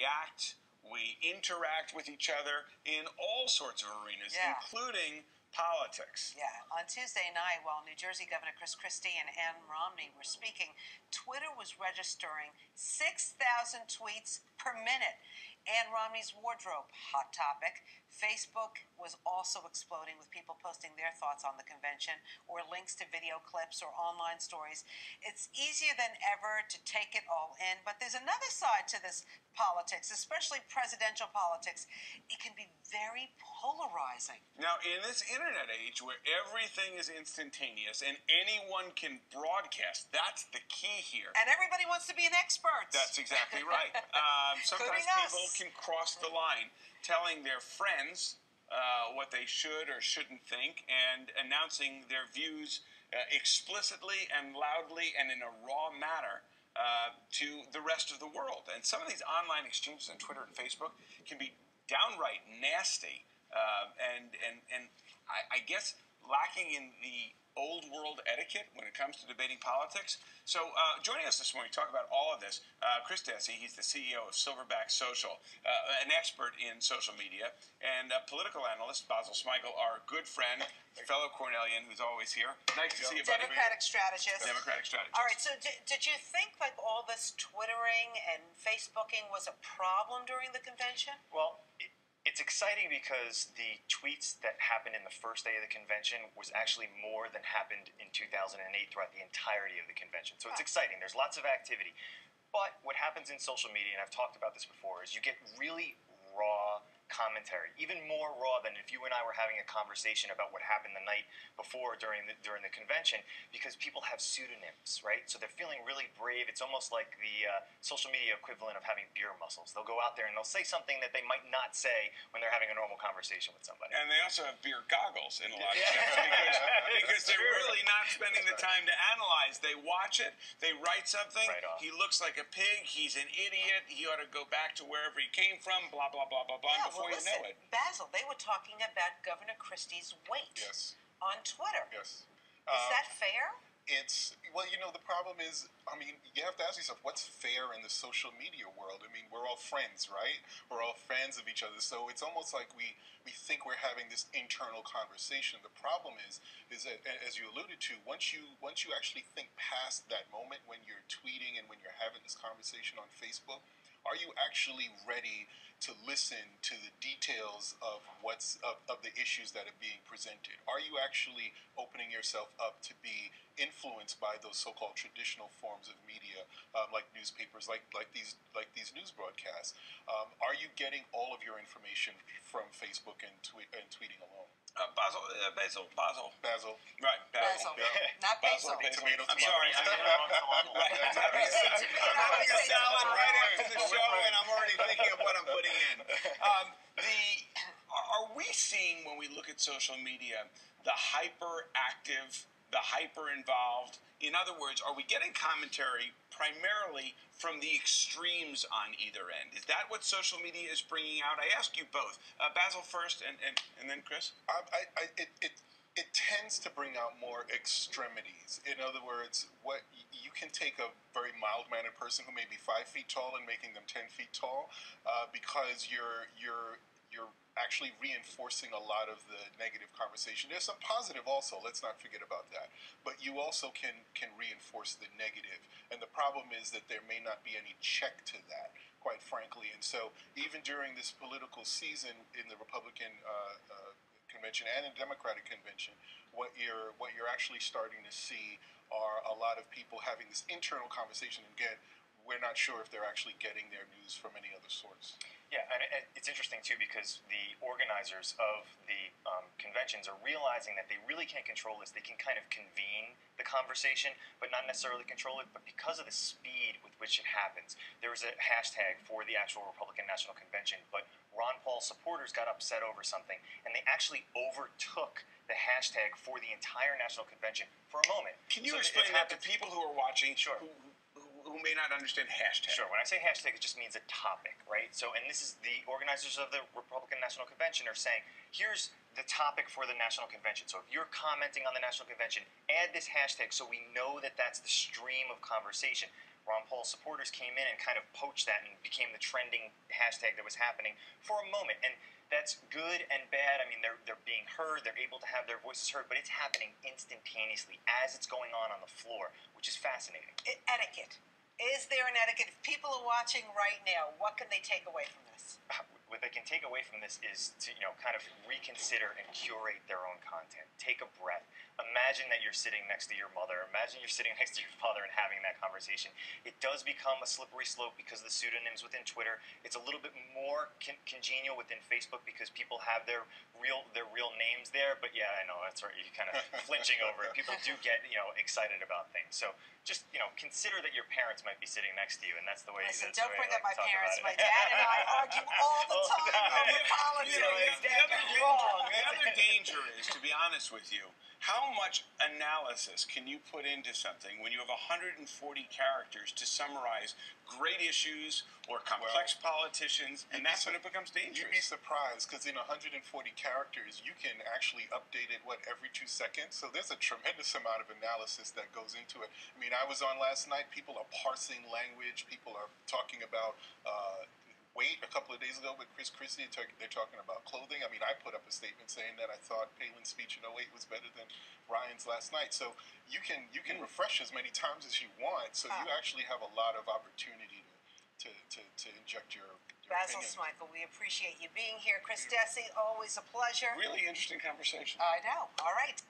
react, we interact with each other in all sorts of arenas, including politics. Yeah. On Tuesday night, while New Jersey Governor Chris Christie and Ann Romney were speaking, Twitter was registering 6,000 tweets per minute. Ann Romney's wardrobe, hot topic. Facebook was also exploding with people posting their thoughts on the convention or links to video clips or online stories. It's easier than ever to take it all in, but there's another side to this politics, especially presidential politics. It can be very polarizing. Now, in this internet age where everything is instantaneous and anyone can broadcast, that's the key here. And everybody wants to be an expert. That's exactly right. Sometimes people can cross the line, telling their friends what they should or shouldn't think and announcing their views explicitly and loudly and in a raw manner to the rest of the world. And some of these online exchanges on Twitter and Facebook can be downright nasty and I guess lacking in the old world etiquette when it comes to debating politics. So joining us this morning to talk about all of this, Chris Dessy, he's the CEO of Silverback Social, an expert in social media, and a political analyst, Basil Smigel, our good friend, fellow Cornellian, who's always here. Nice to see you, buddy. Democratic strategist. Democratic strategist. All right, so did you think like all this Twittering and Facebooking was a problem during the convention? Well, it's exciting because the tweets that happened in the first day of the convention was actually more than happened in 2008 throughout the entirety of the convention. So it's exciting. There's lots of activity. But what happens in social media, and I've talked about this before, is you get really raw commentary, even more raw than if you and I were having a conversation about what happened the night before during the convention, because people have pseudonyms, right? So they're feeling really brave. It's almost like the social media equivalent of having beer muscles. They'll go out there and they'll say something that they might not say when they're having a normal conversation with somebody. And they also have beer goggles in a lot of sense because they're really not spending the time to analyze. They watch it, they write something, he looks like a pig, he's an idiot, he ought to go back to wherever he came from, blah, blah, blah, blah, blah. Yeah, Before you know it. Basil, they were talking about Governor Christie's weight on Twitter. Yes. Is that fair? Well, you know, the problem is, I mean, you have to ask yourself, what's fair in the social media world? I mean, we're all friends, right? We're all fans of each other. So it's almost like we think we're having this internal conversation. The problem is that, as you alluded to, once you actually think past that moment when you're tweeting and when you're having this conversation on Facebook, are you actually ready to listen to the details of of the issues that are being presented? Are you actually opening yourself up to be influenced by those so-called traditional forms of media, like newspapers, like these news broadcasts? Are you getting all of your information from Facebook and tweeting alone? Basil. Right, Basil. Basil. Yeah. Not Basil. basil. Tomato. I'm sorry. I'm having a salad right after the show, and I'm already thinking of what I'm putting in. Are we seeing, when we look at social media, the hyperactive, the hyper-involved? In other words, are we getting commentary primarily from the extremes on either end? Is that what social media is bringing out? I ask you both. Basil first, and then Chris. It tends to bring out more extremities. In other words, what you can take a very mild-mannered person who may be 5 feet tall and making them 10 feet tall, because you're actually reinforcing a lot of the negative conversation. There's some positive also, let's not forget about that. But you also can reinforce the negative. And the problem is that there may not be any check to that, quite frankly. And so even during this political season in the Republican convention and in the Democratic convention, what you're actually starting to see are a lot of people having this internal conversation. Again, we're not sure if they're actually getting their news from any other source. Yeah, and it's interesting, too, because the organizers of the conventions are realizing that they really can't control this. They can kind of convene the conversation, but not necessarily control it. But because of the speed with which it happens, there was a hashtag for the actual Republican National Convention, but Ron Paul supporters got upset over something, and they actually overtook the hashtag for the entire National Convention for a moment. Can you explain that to people who are watching? Sure. Who may not understand hashtag. Sure. When I say hashtag, it just means a topic, right? So, and this is the organizers of the Republican National Convention are saying, here's the topic for the National Convention. So if you're commenting on the National Convention, add this hashtag so we know that that's the stream of conversation. Ron Paul supporters came in and kind of poached that and became the trending hashtag that was happening for a moment. And that's good and bad. I mean, they're being heard, they're able to have their voices heard, but it's happening instantaneously as it's going on the floor, which is fascinating. Etiquette. Is there an etiquette? If people are watching right now, what can they take away from this? What they can take away from this is to, kind of reconsider and curate their own content. Take a breath. Imagine that you're sitting next to your mother. Imagine you're sitting next to your father and having that conversation. It does become a slippery slope because of the pseudonyms within Twitter. It's a little bit more congenial within Facebook because people have their real names there. But yeah, I know that's right. You're kind of flinching over it. People do get excited about things. So just consider that your parents might be sitting next to you, and that's the way. Listen, that's don't the way bring up my parents. My it. dad and I argue all the time over politics. The other danger is, to be honest with you, how much analysis can you put into something when you have 140 characters to summarize great issues or complex politicians, and that's when it becomes dangerous. You'd be surprised, because in 140 characters, you can actually update it, every 2 seconds? So there's a tremendous amount of analysis that goes into it. I mean, I was on last night, people are parsing language, people are talking about weight a couple of days ago with Chris Christie. They're talking about clothing. I mean, I put up a statement saying that I thought Palin's speech in 08 was better than Ryan's last night. So you can refresh as many times as you want. So you actually have a lot of opportunity to inject your Basil opinion. Smikle, we appreciate you being here. Chris Desi, always a pleasure. Really interesting conversation. I know. All right.